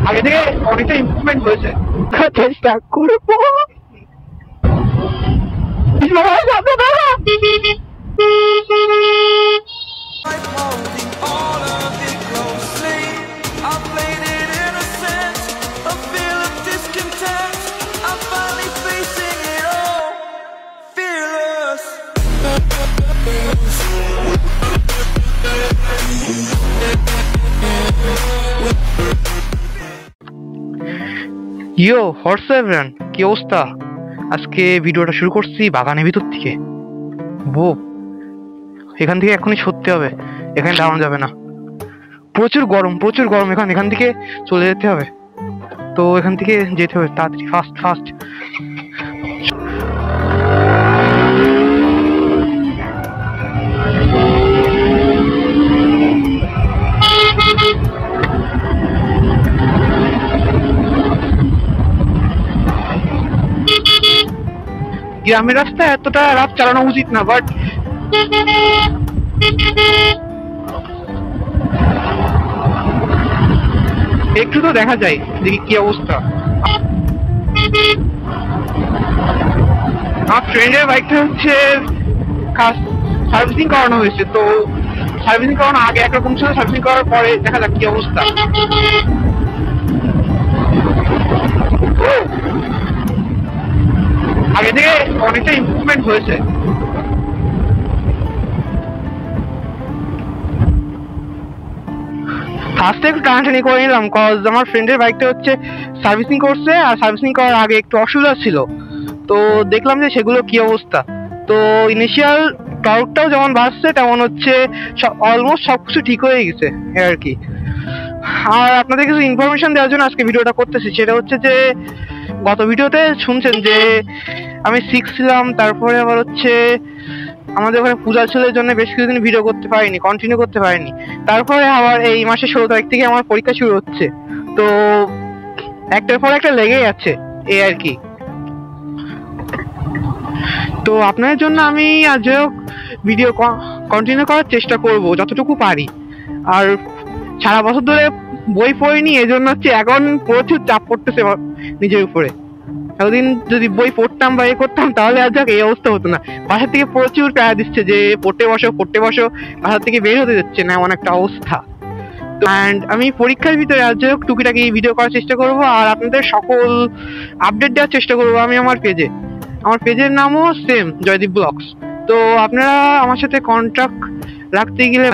আগে থেকে অনেকটা ইমপ্রুভমেন্ট হয়েছে। চেষ্টা করবো। ইয়ো হোয়াটসঅ্যাপ কি অবস্থা? আজকে ভিডিওটা শুরু করছি বাগানের ভিতর থেকে। এখান থেকে এখনই সরতে হবে, এখানে দাঁড়ানো যাবে না। প্রচুর গরম এখান থেকে চলে যেতে হবে। তো এখান থেকে যেতে হবে তাড়াতাড়ি, ফাস্ট। গ্রামের রাস্তায় এতটা রাত চালানো উচিত না, বাট একটু তো দেখা যায়, দেখি কি অবস্থা। আমার ফ্রেন্ডের বাইকটা হচ্ছে সার্ভিসিং করানো হয়েছে, তো সার্ভিসিং করানো আগে একরকম ছিল, সার্ভিসিং করার পরে দেখা যাক কি অবস্থা। আগে থেকে অনেকটা ইমপ্রুভমেন্ট হয়েছে। ফার্স্টে একটু টানাটানি করে নিলাম, কজ আমার ফ্রেন্ডের বাইকটা হচ্ছে সার্ভিসিং করছে, আর সার্ভিসিং করার আগে একটু অসুবিধা ছিল। তো দেখলাম যে সেগুলো কি অবস্থা। তো ইনিশিয়াল টর্কটাও যেমন বাড়ছে তেমন হচ্ছে অলমোস্ট সবকিছু ঠিক হয়ে গেছে আর কি। আর আপনাদের কিছু ইনফরমেশন দেওয়ার জন্য আজকে ভিডিওটা করতেছি। সেটা হচ্ছে যে গত ভিডিওতে শুনছেন যে আমি শিখছিলাম, তারপরে আবার হচ্ছে আমাদের ওখানে পূজা ছিল, জন্য বেশ কিছুদিন ভিডিও করতে পারিনি, কন্টিনিউ করতে পারিনি। তারপরে আবার এই মাসের 16 তারিখ থেকে আমার পরীক্ষা শুরু হচ্ছে, তো একটার পর একটা লেগেই আছে এই আর কি। তো আপনাদের জন্য আমি আজ ভিডিও কন্টিনিউ করার চেষ্টা করব যতটুকু পারি। আর সারা বছর ধরে বই পড়িনি, এজন্য হচ্ছে এখন প্রচুর চাপ পড়তেছে নিজের উপরে। এতদিন যদি বই পড়তাম বা করতাম তাহলে আজ এই অবস্থা হতো না। বাসা থেকে প্রচুর প্যারা দিচ্ছে যে পড়তে বসো, বাসা থেকে বের হতে যাচ্ছে না, এমন একটা অবস্থা। অ্যান্ড আমি পরীক্ষার ভিতরে আজ টুকিটাকি ভিডিও করার চেষ্টা করব, আর আপনাদের সকল আপডেট দেওয়ার চেষ্টা করবো আমি আমার পেজের নামও সেম, জয়দীপ ব্লগস। তো আপনারা আমার সাথে কন্ট্যাক্ট রাখতে গেলে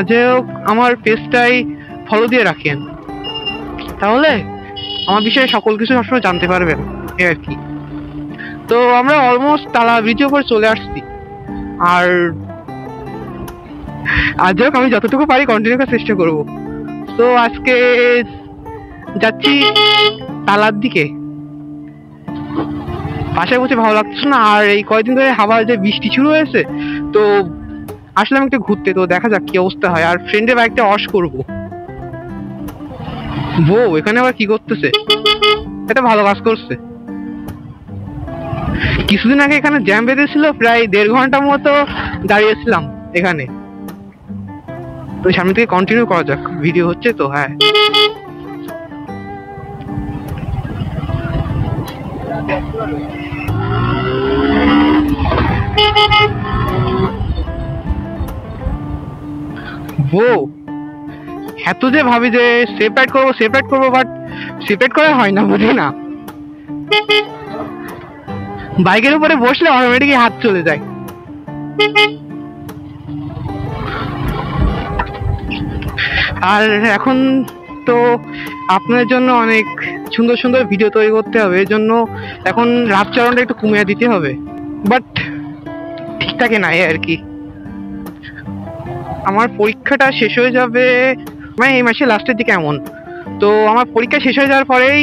আমার পেজটাই ফলো দিয়ে রাখেন, তাহলে আমার বিষয়ে সকল কিছু সবসময় জানতে পারবেন এই আর কি। তো আমরা অলমোস্ট তালা ব্রিজের উপর চলে আসছি, আর আজ আমি যতটুকু পারি কন্টিনিউ করার চেষ্টা করব। তো আজকে যাচ্ছি তালার দিকে। বাসায় বসে ভালো লাগছে না, আর এই কয়েকদিন ধরে হাওয়া যে বৃষ্টি শুরু হয়েছে, তো আসলাম একটু ঘুরতে। তো দেখা যাক কি অবস্থা হয়। আর ফ্রেন্ডের বাইকটা ওয়াশ করবো। এখানে আবার কি করতেছে? এটা ভালো কাজ করছে। কিছুদিন আগে এখানে জ্যাম বেঁধেছিল, প্রায় 1.5 ঘন্টার মতো দাঁড়িয়েছিলাম এখানে। তো সামনে থেকে কন্টিনিউ করা যাক, ভিডিও হচ্ছে তো। হ্যাঁ, এত যে ভাবি যে সেপারেট করবো, বাট সেপারেট করা হয় না, বুঝি না। বাইকের উপরে বসলে অটোমেটিক হাত চলে যায়। আর এখন তো আপনাদের জন্য অনেক সুন্দর সুন্দর ভিডিও তৈরি করতে হবে, এর জন্য এখন রাত চালানোটা একটু কমিয়ে দিতে হবে, বাট ঠিকঠাক নাই আর কি। আমার পরীক্ষাটা শেষ হয়ে যাবে মানে এই মাসের লাস্টের দিকে এমন। তো আমার পরীক্ষা শেষ হয়ে যাওয়ার পরেই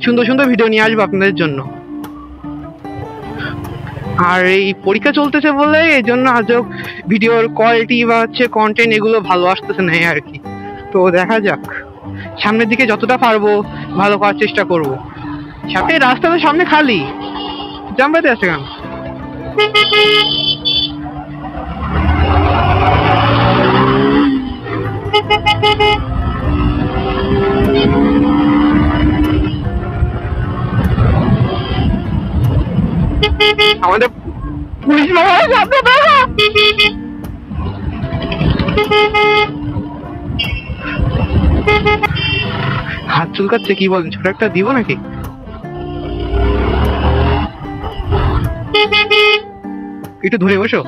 সুন্দর সুন্দর ভিডিও নিয়ে আসবো আপনাদের জন্য। আর এই পরীক্ষা চলতেছে বলে এই জন্য আজও ভিডিওর কোয়ালিটি বা হচ্ছে কন্টেন্ট এগুলো ভালো আসতেছে না আর কি। তো দেখা যাক, সামনের দিকে যতটা পারবো ভালো করার চেষ্টা করবো। সাথে রাস্তা তো সামনে খালি, জ্যাম বেঁধে আছে কেন? আমাদের পুলিশ বাবা সামনে দাঁড়া। হাত চুলকাচ্ছে, কি বলেন, ছোট একটা দিব নাকি? একটু ধরে বসো।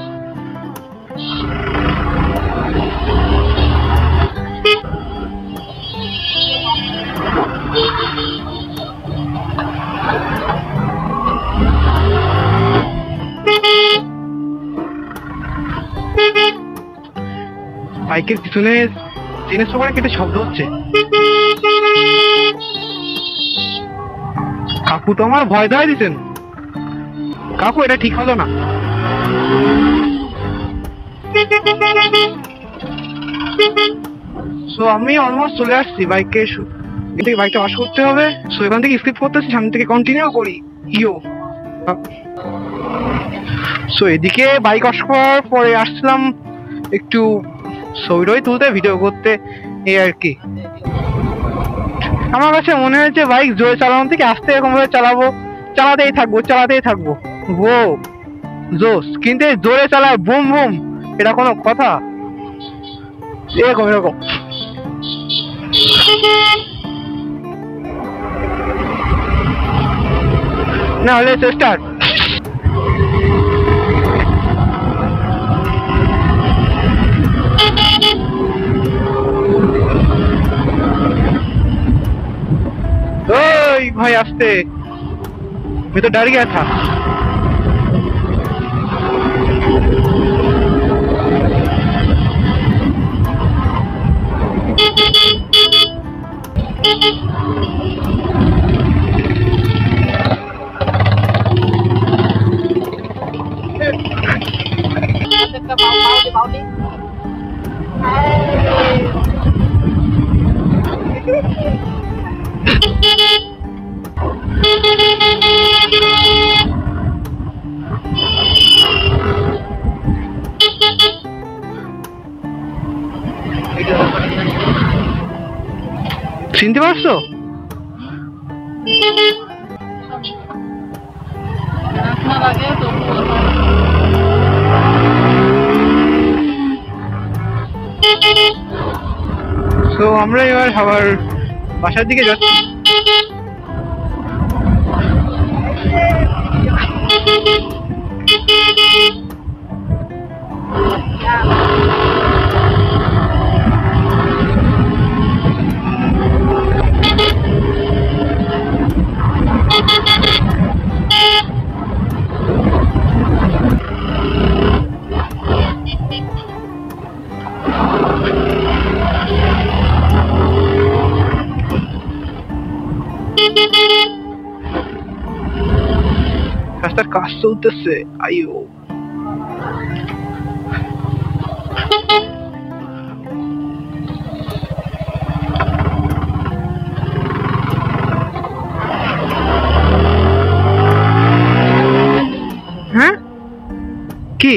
বাইকের পিছনে চেনের সবার কেটে শব্দ হচ্ছে। কাকু তো আমার ভয় দেওয়া দিচ্ছেন। কাকু, এটা ঠিক হলো না। সো আমি অলমোস্ট চলে আসছি। বাইকটা ওয়াশ করতে হবে। সো এখান থেকে স্কিপ করতেছি, সামনে থেকে কন্টিনিউ করি। ইয়ো। সো এদিকে বাইক ওয়াশ করার পরে আসলাম একটু ছবি তুলতে, ভিডিও করতে, এই আর কি। আমার কাছে মনে হয়েছে বাইক জোরে চালানো থেকে আস্তে এরকম ভাবে চালাবো, চালাতেই থাকবো। ও জোস, কিন্তু জোরে চালায় বুম বুম, এটা কোনো কথা? এরকম না হলে স্টার্ট। ओए भाई आस्ते, मैं तो डर गया था। চিনতে পারছো? তো আমরা এবার আবার বাসার দিকে যাচ্ছি। রাস্তার কাজ চলতেছে। আইও, হ্যাঁ কি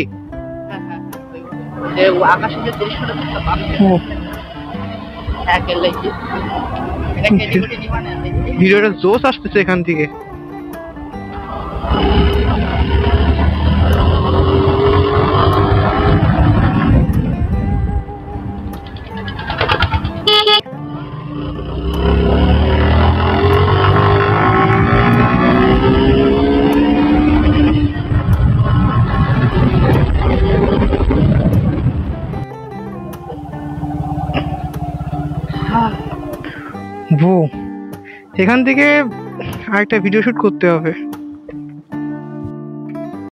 আকাশে যে দৃশ্যটা ভিডিওটা জোস আসতেছে এখান থেকে। এখান থেকে আরেকটা ভিডিও শুট করতে হবে।